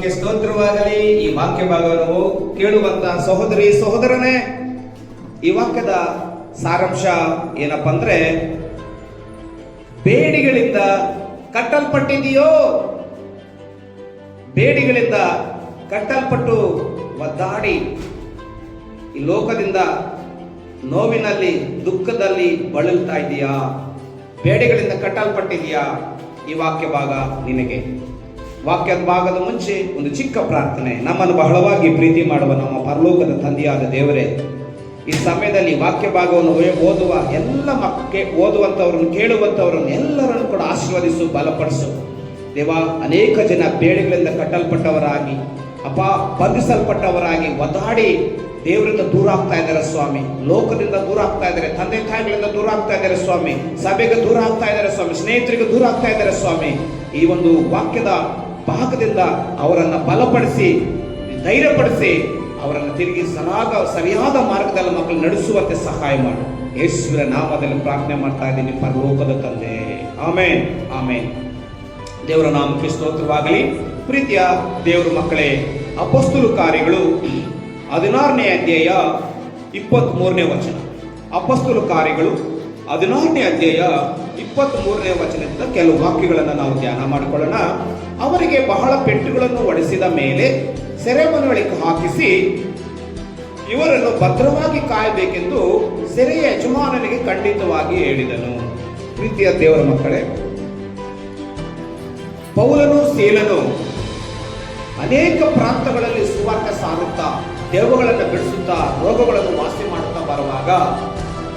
ನಾಮಕ್ಕೆ ಸ್ತೋತ್ರವಾಗಲಿ. ಈ ವಾಕ್ಯ ಭಾಗವನ್ನು ಕೇಳುವಂತ ಸಹೋದರಿ ಸಹೋದರನೇ, ಈ ವಾಕ್ಯದ ಸಾರಾಂಶ ಏನಪ್ಪ ಅಂದ್ರೆ, ಬೇಡಿಗಳಿಂದ ಕಟ್ಟಲ್ಪಟ್ಟಿದೆಯೋ, ಬೇಡಿಗಳಿಂದ ಕಟ್ಟಲ್ಪಟ್ಟು ಒದ್ದಾಡಿ ಈ ಲೋಕದಿಂದ ನೋವಿನಲ್ಲಿ ದುಃಖದಲ್ಲಿ ಬಳಲ್ತಾ ಇದೆಯಾ? ಬೇಡಿಗಳಿಂದ ಕಟ್ಟಲ್ಪಟ್ಟಿದೆಯಾ? ಈ ವಾಕ್ಯ ಭಾಗ ನಿನಗೆ. ವಾಕ್ಯದ ಭಾಗದ ಮುಂಚೆ ಒಂದು ಚಿಕ್ಕ ಪ್ರಾರ್ಥನೆ. ನಮ್ಮನ್ನು ಬಹಳವಾಗಿ ಪ್ರೀತಿ ಮಾಡುವ ನಮ್ಮ ಪರಲೋಕದ ತಂದೆಯಾದ ದೇವರೇ, ಈ ಸಮಯದಲ್ಲಿ ವಾಕ್ಯ ಭಾಗವನ್ನು ಓದುವ ಎಲ್ಲ ಓದುವಂಥವ್ರನ್ನು, ಕೇಳುವಂಥವ್ರನ್ನು ಎಲ್ಲರನ್ನು ಕೂಡ ಆಶೀರ್ವದಿಸು, ಬಲಪಡಿಸು ದೇವ. ಅನೇಕ ಜನ ಬೇಡಿಗಳಿಂದ ಕಟ್ಟಲ್ಪಟ್ಟವರಾಗಿ, ಬಂಧಿಸಲ್ಪಟ್ಟವರಾಗಿ ಒದ್ದಾಡಿ ದೇವರಿಂದ ದೂರ ಆಗ್ತಾ ಇದ್ದಾರೆ ಸ್ವಾಮಿ. ಲೋಕದಿಂದ ದೂರ ಆಗ್ತಾ ಇದ್ದಾರೆ, ತಂದೆ ತಾಯಿಗಳಿಂದ ದೂರ ಆಗ್ತಾ ಇದ್ದಾರೆ ಸ್ವಾಮಿ. ಸಭೆಗೆ ದೂರ ಆಗ್ತಾ ಇದ್ದಾರೆ ಸ್ವಾಮಿ. ಸ್ನೇಹಿತರಿಗೆ ದೂರ ಆಗ್ತಾ ಇದ್ದಾರೆ ಸ್ವಾಮಿ. ಈ ಒಂದು ವಾಕ್ಯದ ಭಾಗದಿಂದ ಅವರನ್ನು ಬಲಪಡಿಸಿ, ಧೈರ್ಯಪಡಿಸಿ, ಅವರನ್ನು ತಿರುಗಿ ಸರಿಯಾದ ಮಾರ್ಗದಲ್ಲಿ ಮಕ್ಕಳು ನಡೆಸುವಂತೆ ಸಹಾಯ ಮಾಡು. ಯೇಸುವಿನ ನಾಮದಲ್ಲಿ ಪ್ರಾರ್ಥನೆ ಮಾಡ್ತಾ ಇದ್ದೀನಿ ಪರಲೋಕದ ತಂದೆ. ಆಮೇನ್, ಆಮೇನ್. ದೇವರ ನಾಮಕ್ಕೆ ಸ್ತೋತ್ರವಾಗಲಿ. ಪ್ರೀತಿಯ ದೇವರ ಮಕ್ಕಳೇ, ಅಪೊಸ್ತಲ ಕಾರ್ಯಗಳು 16ನೇ ಅಧ್ಯಾಯ 23ನೇ ವಚನ. ಅಪೊಸ್ತಲ ಕಾರ್ಯಗಳು 16ನೇ ಅಧ್ಯಾಯ 23ನೇ ವಚನದಿಂದ ಕೆಲವು ವಾಕ್ಯಗಳನ್ನು ನಾವು ಧ್ಯಾನ ಮಾಡಿಕೊಳ್ಳೋಣ. ಅವರಿಗೆ ಬಹಳ ಪೆಟ್ಟುಗಳನ್ನು ಹೊಡೆಸಿದ ಮೇಲೆ ಸೆರೆಮನೆಗಳಿಗೆ ಹಾಕಿಸಿ ಇವರನ್ನು ಭದ್ರವಾಗಿ ಕಾಯಬೇಕೆಂದು ಸೆರೆಯ ಯಜಮಾನನಿಗೆ ಖಂಡಿತವಾಗಿ ಹೇಳಿದನು. ಪ್ರೀತಿಯ ದೇವರ ಮಕ್ಕಳೇ, ಪೌಲನು ಸೀಲನು ಅನೇಕ ಪ್ರಾಂತಗಳಲ್ಲಿ ಸುವಾರ್ತೆ ಸಾರುತ್ತಾ, ದೇವಗಳನ್ನು ಬಿಡಿಸುತ್ತಾ, ರೋಗಗಳನ್ನು ವಾಸಿ ಮಾಡುತ್ತಾ ಬರುವಾಗ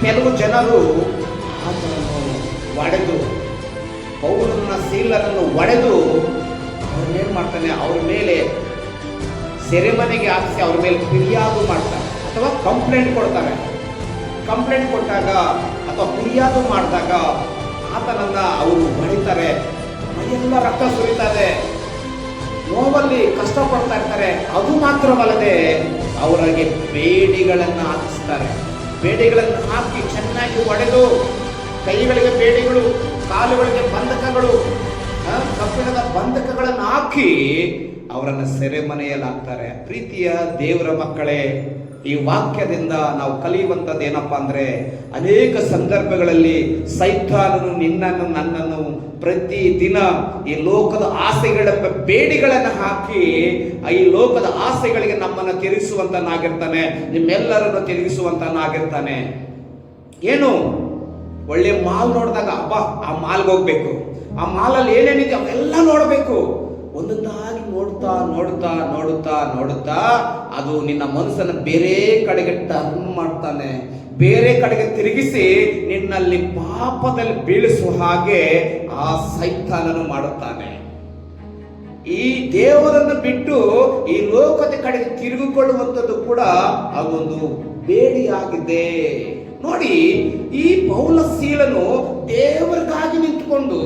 ಕೆಲವು ಜನರು ಆತನನ್ನು ಒಡೆದು, ಪೌಲನ ಸೀಲನನ್ನು ಒಡೆದು ಅವರನ್ನೇನು ಮಾಡ್ತಾನೆ, ಅವ್ರ ಮೇಲೆ ಸೆರೆಮನೆಗೆ ಹಾಕಿಸಿ ಅವ್ರ ಮೇಲೆ ಫಿರ್ಯಾದು ಮಾಡ್ತಾರೆ ಅಥವಾ ಕಂಪ್ಲೇಂಟ್ ಕೊಡ್ತಾರೆ. ಕಂಪ್ಲೇಂಟ್ ಕೊಟ್ಟಾಗ ಅಥವಾ ಫಿರ್ಯಾದು ಮಾಡಿದಾಗ ಆತನನ್ನ ಅವರು ಹೊಡಿತಾರೆ, ಮೈಯೆಲ್ಲ ರಕ್ತ ಸುರಿತಾರೆ, ನೋವಲ್ಲಿ ಕಷ್ಟಪಡ್ತಾ ಇರ್ತಾರೆ. ಅದು ಮಾತ್ರವಲ್ಲದೆ ಅವರಿಗೆ ಬೇಡಿಗಳನ್ನು ಹಾಕಿಸ್ತಾರೆ. ಬೇಡಿಗಳನ್ನು ಹಾಕಿ ಚೆನ್ನಾಗಿ ಒಡೆದು, ಕೈಗಳಿಗೆ ಬೇಡಿಗಳು, ಕಾಲುಗಳಿಗೆ ಬಂಧಕಗಳು, ಕಬ್ಬಿಣದ ಬಂಧಕಗಳನ್ನು ಹಾಕಿ ಅವರನ್ನು ಸೆರೆಮನೆಯಲ್ಲಿ ಹಾಕ್ತಾರೆ. ಪ್ರೀತಿಯ ದೇವರ ಮಕ್ಕಳೇ, ಈ ವಾಕ್ಯದಿಂದ ನಾವು ಕಲಿಯುವಂಥದ್ದು ಏನಪ್ಪಾ ಅಂದ್ರೆ, ಅನೇಕ ಸಂದರ್ಭಗಳಲ್ಲಿ ಸೈತಾನನು ನಿನ್ನನ್ನು ನನ್ನನ್ನು ಪ್ರತಿ ದಿನ ಈ ಲೋಕದ ಆಸೆಗಳೆಂಬ ಬೇಡಿಗಳನ್ನು ಹಾಕಿ ಈ ಲೋಕದ ಆಸೆಗಳಿಗೆ ನಮ್ಮನ್ನು ತಿರುಗಿಸುವಂತನಾಗಿರ್ತಾನೆ, ನಿಮ್ಮೆಲ್ಲರನ್ನು ತಿರುಗಿಸುವಂತನಾಗಿರ್ತಾನೆ. ಏನು ಒಳ್ಳೆ ಮಾಲ್ ನೋಡಿದಾಗ ಅಬ್ಬಾ ಆ ಮಾಲ್ಗೆ ಹೋಗ್ಬೇಕು, ಆ ಮಾಲಲ್ಲಿ ಏನೇನಿದೆ ಅವೆಲ್ಲ ನೋಡಬೇಕು. ಒಂದೊಂದಾಗಿ ನೋಡ್ತಾ ನೋಡ್ತಾ ನೋಡುತ್ತಾ ನೋಡುತ್ತಾ ಅದು ನಿನ್ನ ಮನಸ್ಸನ್ನು ಬೇರೆ ಕಡೆಗೆ ಟರ್ನ್ ಮಾಡ್ತಾನೆ, ಬೇರೆ ಕಡೆಗೆ ತಿರುಗಿಸಿ ನಿನ್ನಲ್ಲಿ ಪಾಪದಲ್ಲಿ ಬೀಳಿಸುವ ಹಾಗೆ ಆ ಸೈತಾನನು ಮಾಡುತ್ತಾನೆ. ಈ ದೇವರನ್ನು ಬಿಟ್ಟು ಈ ಲೋಕದ ಕಡೆಗೆ ತಿರುಗಿಕೊಳ್ಳುವಂಥದ್ದು ಕೂಡ ಅದೊಂದು ಬೇಡಿಯಾಗಿದೆ. ನೋಡಿ, ಈ ಪೌಲ ಸೀಲನು ದೇವರಿಗಾಗಿ ನಿಂತುಕೊಂಡು,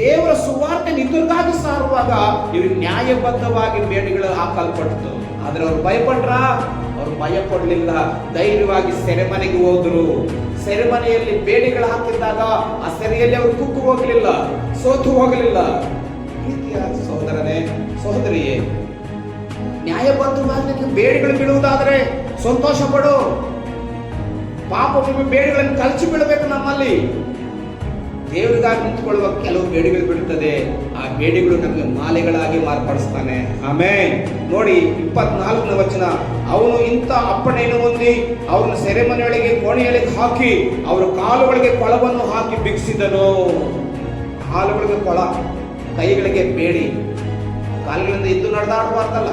ದೇವರ ಸುವಾರ್ತೆ ನಿದ್ರಿಗಾಗಿ ಸಾರುವಾಗ ಇವ್ರಿಗೆ ನ್ಯಾಯಬದ್ಧವಾಗಿ ಬೇಡಿಗಳು ಹಾಕಲ್ಪಡ್ತು. ಆದ್ರೆ ಅವ್ರು ಭಯಪಟ್ರ? ಅವ್ರು ಭಯ ಪಡಲಿಲ್ಲ. ಧೈರ್ಯವಾಗಿ ಸೆರೆಮನೆಗೆ ಹೋದ್ರು. ಸೆರೆಮನೆಯಲ್ಲಿ ಬೇಡಿಗಳು ಹಾಕಿದ್ದಾಗ ಆ ಸೆರೆಯಲ್ಲಿ ಅವರು ಕುಕ್ಕು ಹೋಗಲಿಲ್ಲ, ಸೋತು ಹೋಗಲಿಲ್ಲ. ಪ್ರೀತಿಯ ಸಹೋದರನೇ, ಸಹೋದರಿಯೇ, ನ್ಯಾಯಬದ್ಧವಾಗಿ ಬೇಡಿಗಳು ಬಿಡುವುದಾದ್ರೆ ಸಂತೋಷ ಪಡು. ಪಾಪ ಬೇಡಿಗಳನ್ನು ಕಲಚಿ ಬಿಡಬೇಕು. ನಮ್ಮಲ್ಲಿ ದೇವರಿಗಾಗಿ ನಿಂತುಕೊಳ್ಳುವ ಕೆಲವು ಬೇಡಿಗಳು ಬಿಡುತ್ತದೆ. ಆ ಬೇಡಿಗಳು ನಮಗೆ ಮಾಲೆಗಳಾಗಿ ಮಾರ್ಪಡಿಸ್ತಾನೆ. ಆಮೇಲೆ ನೋಡಿ 24ನೇ ವಚನ. ಅವನು ಇಂಥ ಅಪ್ಪಣೆಯನ್ನು ಹೊಂದಿ ಅವರನ್ನು ಸೆರೆಮನೆಯೊಳಗೆ ಕೋಣೆಯಲ್ಲಿ ಹಾಕಿ ಅವರ ಕಾಲುಗಳಿಗೆ ಕೊಳವನ್ನು ಹಾಕಿ ಬಿಗಿಸಿದನು. ಕಾಲುಗಳಿಗೆ ಕೊಳ, ಕೈಗಳಿಗೆ ಬೇಡಿ. ಕಾಲುಗಳಿಂದ ಇದ್ದು ನಡೆದಾಡಬಾರ್ದಲ್ಲ,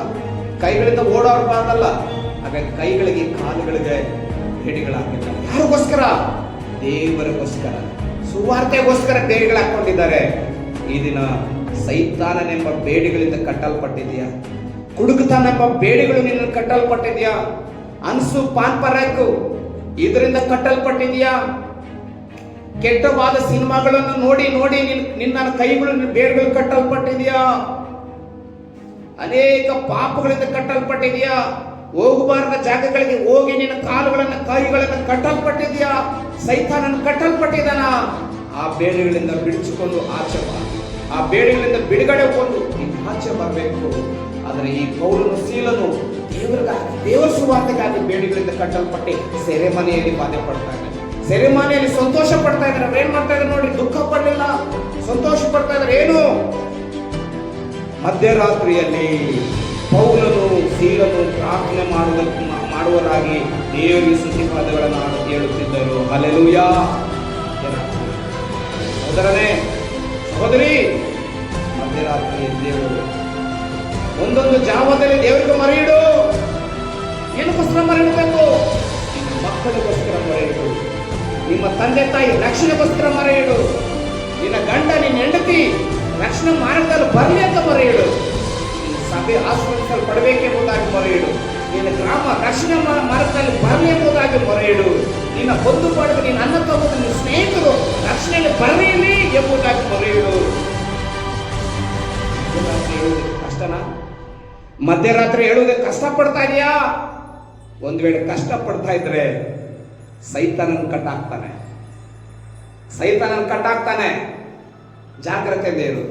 ಕೈಗಳಿಂದ ಓಡಾಡಬಾರ್ದಲ್ಲ. ಹಾಗಾಗಿ ಕೈಗಳಿಗೆ ಕಾಲುಗಳಿಗೆ ಬೇಡಿಗಳಾಗಿದ್ದಾರೆ. ಯಾರಿಗೋಸ್ಕರ? ದೇವರಿಗೋಸ್ಕರ, ಸುವಾರ್ತೆಗೋಸ್ಕರ ಬೇಡಿಗಳು ಹಾಕೊಂಡಿದ್ದಾರೆ. ಈ ದಿನ ಸೈತಾನನೆಂಬ ಬೇಡಿಗಳಿಂದ ಕಟ್ಟಲ್ಪಟ್ಟಿದೆಯಾ? ಕುಡುಕುತನೆಂಬ ಬೇಡಿಗಳು ನಿನ್ನ ಕಟ್ಟಲ್ಪಟ್ಟಿದೆಯಾ? ಅನ್ಸು ಪಾನ್ಪರಾಯ್ಕು ಇದರಿಂದ ಕಟ್ಟಲ್ಪಟ್ಟಿದೆಯಾ? ಕೆಟ್ಟವಾದ ಸಿನಿಮಾಗಳನ್ನು ನೋಡಿ ನೋಡಿ ನಿನ್ನ ಕೈಗಳು, ಬೇಡಿಗಳು ಕಟ್ಟಲ್ಪಟ್ಟಿದೆಯಾ? ಅನೇಕ ಪಾಪಗಳಿಂದ ಕಟ್ಟಲ್ಪಟ್ಟಿದೆಯಾ? ಹೋಗಬಾರದ ಜಾಗಗಳಿಗೆ ಹೋಗಿ ನಿನ್ನ ಕಾಲುಗಳನ್ನು, ಕೈಗಳನ್ನು ಕಟ್ಟಲ್ಪಟ್ಟಿದೆಯಾ? ಸೈತಾನನ್ನು ಕಟ್ಟಲ್ಪಟ್ಟಿದ್ದಾನ? ಆ ಬೇಡಿಗಳಿಂದ ಬಿಡಿಸಿಕೊಂಡು ಆಚೆ ಬಾ. ಆ ಬೇಡಿಗಳಿಂದ ಬಿಡುಗಡೆ ಹೊಂದು ಆಚೆ ಬರಬೇಕು. ಆದರೆ ಈ ಪೌಲನು ಸೀಲನು ದೇವರ ಸುವಾರ್ತೆಗಾಗಿ ಬೇಡಿಗಳಿಂದ ಕಟ್ಟಲ್ಪಟ್ಟು ಸೆರೆಮನೆಯಲ್ಲಿ ಬಾಧೆ ಪಡ್ತಾ ಇದ್ದಾರೆ. ಸೆರೆಮನೆಯಲ್ಲಿ ಸಂತೋಷ ಪಡ್ತಾ ಇದ್ದಾರೆ. ಅವ್ರು ಏನ್ ಮಾಡ್ತಾ ಇದ್ದಾರೆ ನೋಡಿ, ದುಃಖ ಪಡಲಿಲ್ಲ, ಸಂತೋಷ ಪಡ್ತಾ ಇದ್ದಾರೆ. ಏನು? ಮಧ್ಯರಾತ್ರಿಯಲ್ಲಿ ಪೌಲನು ಸೀಲನು ಪ್ರಾರ್ಥನೆ ಮಾಡುವರಾಗಿ ದೇವರಿಗೆ ಸ್ತುತಿಪಾದಗಳನ್ನು ಹೇಳುತ್ತಿದ್ದರು. ಹಲ್ಲೆಲೂಯಾ. ಸಹೋದರನೇ, ಸಹೋದರಿ, ಮಧ್ಯರಾತ್ರಿ ದೇವರು ಒಂದೊಂದು ಜಾವದಲ್ಲಿ ದೇವರಿಗೆ ಮರೆಯಿಡು. ಏನಕ್ಕೋಸ್ಕರ ಮರೆಯಿಡಬೇಕು? ನಿಮ್ಮ ಮಕ್ಕಳಿಗೋಸ್ಕರ ಮರೆಯಿಡು. ನಿಮ್ಮ ತಂದೆ ತಾಯಿ ರಕ್ಷಣೆಗೋಸ್ಕರ ಮರೆಯಿಡು. ನಿನ್ನ ಗಂಡ, ನಿನ್ನ ಹೆಂಡತಿ ರಕ್ಷಣೆ ಮಾರ್ಗದಲ್ಲಿ ಬರಲಿ ಅಂತ ಮರೆಯಿಡು. ನಿನ್ನ ಸಭೆ ಆಶೀರ್ವದಿಸಲ್ಪಡಬೇಕೆಂಬುದಾಗಿ ಮರೆಯಿಡು. ನಿನ್ನ ಗ್ರಾಮ ರಕ್ಷಣೆ ಮಾರ್ಗದಲ್ಲಿ ಬರಲಿ ಎಂಬುದಾಗಿ ಮರೆಯಿಡು. ನಿನ್ನ ಬಂಧು ಬಳಗ, ನಿನ್ನ ಅಣ್ಣ ತಮ್ಮ, ನಿನ್ನ ಸ್ನೇಹಿತರು ರಕ್ಷಣೆಯಲ್ಲಿ ಬರಲಿ ಎಂಬುದಾಗಿ ಮರೆಯಿಡು. ಕಷ್ಟನಾ? ಮಧ್ಯರಾತ್ರಿ ಹೇಳುವುದಕ್ಕೆ ಕಷ್ಟಪಡ್ತಾ ಇದೆಯಾ? ಒಂದು ವೇಳೆ ಕಷ್ಟಪಡ್ತಾ ಇದ್ರೆ ಸೈತಾನನ ಕಟ್ಟಾಕ್ತಾನೆ. ಜಾಗ್ರತೆಯಿಂದ ಇರು.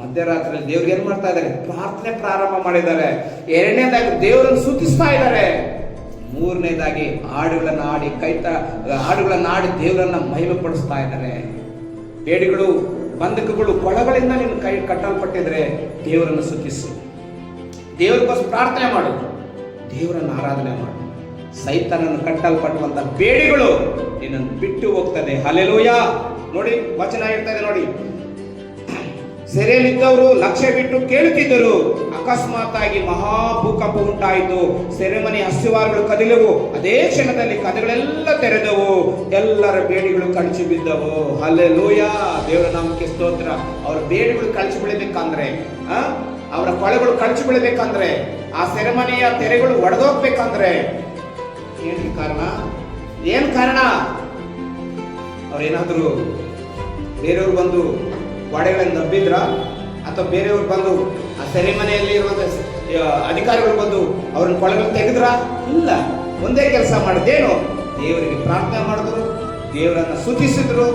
ಮಧ್ಯರಾತ್ರಿ ದೇವ್ರಿಗೆ ಏನ್ ಮಾಡ್ತಾ ಇದ್ದಾರೆ? ಪ್ರಾರ್ಥನೆ ಪ್ರಾರಂಭ ಮಾಡಿದ್ದಾರೆ. ಎರಡನೇದಾಗಿ ದೇವರನ್ನು ಸ್ತುತಿಸ್ತಾ ಇದ್ದಾರೆ. ಮೂರನೇದಾಗಿ ಹಾಡುಗಳನ್ನ ಆಡಿ ದೇವರನ್ನ ಮಹಿಮೆ ಪಡಿಸ್ತಾ ಇದ್ದಾರೆ. ಬೇಡಿಗಳು, ಬಂಧಕಗಳು, ಕೊಳಗಳಿಂದ ನಿನ್ನ ಕೈ ಕಟ್ಟಲ್ಪಟ್ಟಿದ್ರೆ ದೇವರನ್ನು ಸ್ತುತಿಸು. ದೇವರಿಗೋಸ್ಕರ ಪ್ರಾರ್ಥನೆ ಮಾಡು. ದೇವರನ್ನು ಆರಾಧನೆ ಮಾಡು. ಸೈತಾನನ್ನು ಕಟ್ಟಲ್ಪಟ್ಟುವಂತ ಬೇಡಿಗಳು ನಿನ್ನನ್ನು ಬಿಟ್ಟು ಹೋಗ್ತದೆ. ಹಲ್ಲೆಲೂಯಾ. ನೋಡಿ, ವಚನ ಹೇಳ್ತಾ ಇದೆ ನೋಡಿ, ಸೆರೆಯಲ್ಲಿದ್ದವರು ಲಕ್ಷ್ಯ ಬಿಟ್ಟು ಕೇಳುತ್ತಿದ್ದರು. ಅಕಸ್ಮಾತ್ ಆಗಿ ಮಹಾಭೂಕಂಪ ಉಂಟಾಯಿತು. ಸೆರೆಮನೆ ಅಸ್ತಿವಾರಗಳು ಕದಿಲವು. ಅದೇ ಕ್ಷಣದಲ್ಲಿ ಕದಗಳೆಲ್ಲ ತೆರೆದವು. ಎಲ್ಲರ ಬೇಡಿಗಳು ಕಳಚಿ ಬಿದ್ದವು. ಹಲ್ಲೆಲೂಯಾ. ದೇವರ ನಾಮಕ್ಕೆ ಸ್ತೋತ್ರ. ಅವರ ಬೇಡಿಗಳು ಕಳಚಿ ಬೀಳಬೇಕಂದ್ರೆ, ಅವರ ಕೊಳೆಗಳು ಕಳಚಿ ಬೀಳಬೇಕಂದ್ರೆ, ಆ ಸೆರೆಮನೆಯ ತೆರೆಗಳು ಒಡೆದೋಗ್ಬೇಕಂದ್ರೆ ಏನ್ ಕಾರಣ? ಅವ್ರೇನಾದ್ರು ಬೇರೆಯವ್ರು ಬಂದು ಗೋಡೆಗಳನ್ನು ದಬ್ಬಿದ್ರ, ಅಥವಾ ಬೇರೆಯವ್ರು ಬಂದು ಆ ಸೆರೆಮನೆಯಲ್ಲಿ ಇರುವಂತಹ ಅಧಿಕಾರಿಗಳು ಬಂದು ಅವ್ರನ್ನ ಕೊಳೆಗಳನ್ನು ತೆಗೆದ್ರ? ಇಲ್ಲ. ಒಂದೇ ಕೆಲಸ ಮಾಡಿದ್ದೇನು? ದೇವರಿಗೆ ಪ್ರಾರ್ಥನೆ ಮಾಡಿದ್ರು, ದೇವರನ್ನ ಸ್ತುತಿಸಿದ್ರು,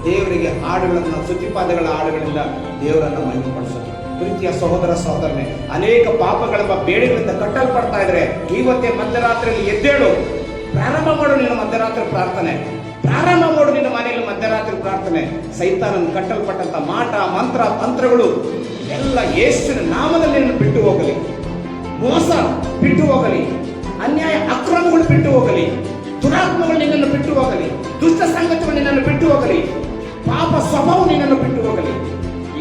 ದೇವರಿಗೆ ಹಾಡುಗಳನ್ನ, ಸ್ತುತಿಪಾದಗಳ ಹಾಡುಗಳಿಂದ ದೇವರನ್ನ ಮಹಿಮೆಪಡಿಸಿದ್ರು. ಪ್ರೀತಿಯ ಸಹೋದರ ಸಹೋದರನೇ, ಅನೇಕ ಪಾಪಗಳೆಂಬ ಬೇಡಿಗಳಿಂದ ಕಟ್ಟಲ್ಪಡ್ತಾ ಇದ್ರೆ ಇವತ್ತೇ ಮಧ್ಯರಾತ್ರಿಯಲ್ಲಿ ಎದ್ದೇಳು. ಪ್ರಾರಂಭ ಮಾಡು ನಿನ್ನ ಮಧ್ಯರಾತ್ರಿ ಪ್ರಾರ್ಥನೆ. ಪ್ರಾರಂಭ ಮಾಡು ನಿನ್ನ ಮನೆಯಲ್ಲಿ ಮಧ್ಯರಾತ್ರಿ ಪ್ರಾರ್ಥನೆ. ಸೈತಾನನ್ನು ಕಟ್ಟಲ್ಪಟ್ಟಂತ ಮಾಟ, ಮಂತ್ರ, ತಂತ್ರಗಳು ಎಲ್ಲ ಯೇಸುವಿನ ನಾಮದಲ್ಲಿ ನಿನ್ನನ್ನು ಬಿಟ್ಟು ಹೋಗಲಿ. ಮೋಸ ಬಿಟ್ಟು ಹೋಗಲಿ. ಅನ್ಯಾಯ ಅಕ್ರಮಗಳು ಬಿಟ್ಟು ಹೋಗಲಿ. ದುರಾತ್ಮಗಳು ನಿನ್ನನ್ನು ಬಿಟ್ಟು ಹೋಗಲಿ. ದುಷ್ಟ ಸಂಗತಿಗಳು ನಿನ್ನನ್ನು ಬಿಟ್ಟು ಹೋಗಲಿ. ಪಾಪ ಸ್ವಭಾವ ನಿನ್ನನ್ನು ಬಿಟ್ಟು ಹೋಗಲಿ.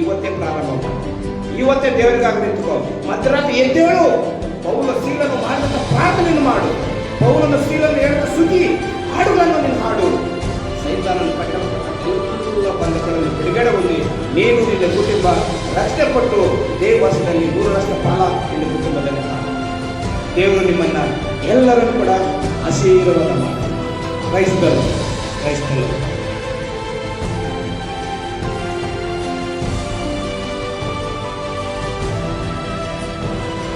ಇವತ್ತೇ ಪ್ರಾರಂಭ ಮಾಡು. ಇವತ್ತೇ ದೇವರಿಗಾಗಿ ನಿಂತುಕೋ. ಮಧ್ಯರಾತ್ರಿ ಎದ್ದೇಳು. ಪೌಲ ಸೀಲನು ಮಾಡಿದಂತ ಪ್ರಾರ್ಥನೆಯನ್ನು ಮಾಡು. ಪೌಲನ ಸೀಲನ್ನು ಹೇಳಿದ ಸ್ತುತಿ ಹಾಡುಗಳನ್ನು ನೀನು ಹಾಡು. ಸೈತಾನನ್ನು ಕಟ್ಟಲ್ಪಟ್ಟ ಎಲ್ಲ ಬಂಧಗಳನ್ನು ಬಿಡುಗಡೆ ಹೊಂದಿ ನೀನು, ನಿನ್ನ ಕುಟುಂಬ ರಕ್ಷಣೆ ಪಟ್ಟು ದೇವಸ್ಥದಲ್ಲಿ 100% ಫಲ ನಿನ್ನ ಕುಟುಂಬದಲ್ಲಿ. ದೇವರು ನಿಮ್ಮನ್ನ ಎಲ್ಲರನ್ನು ಕೂಡ ಆಶೀರ್ವಾದ ಮಾಡಿ. ಕ್ರೈಸ್ತರು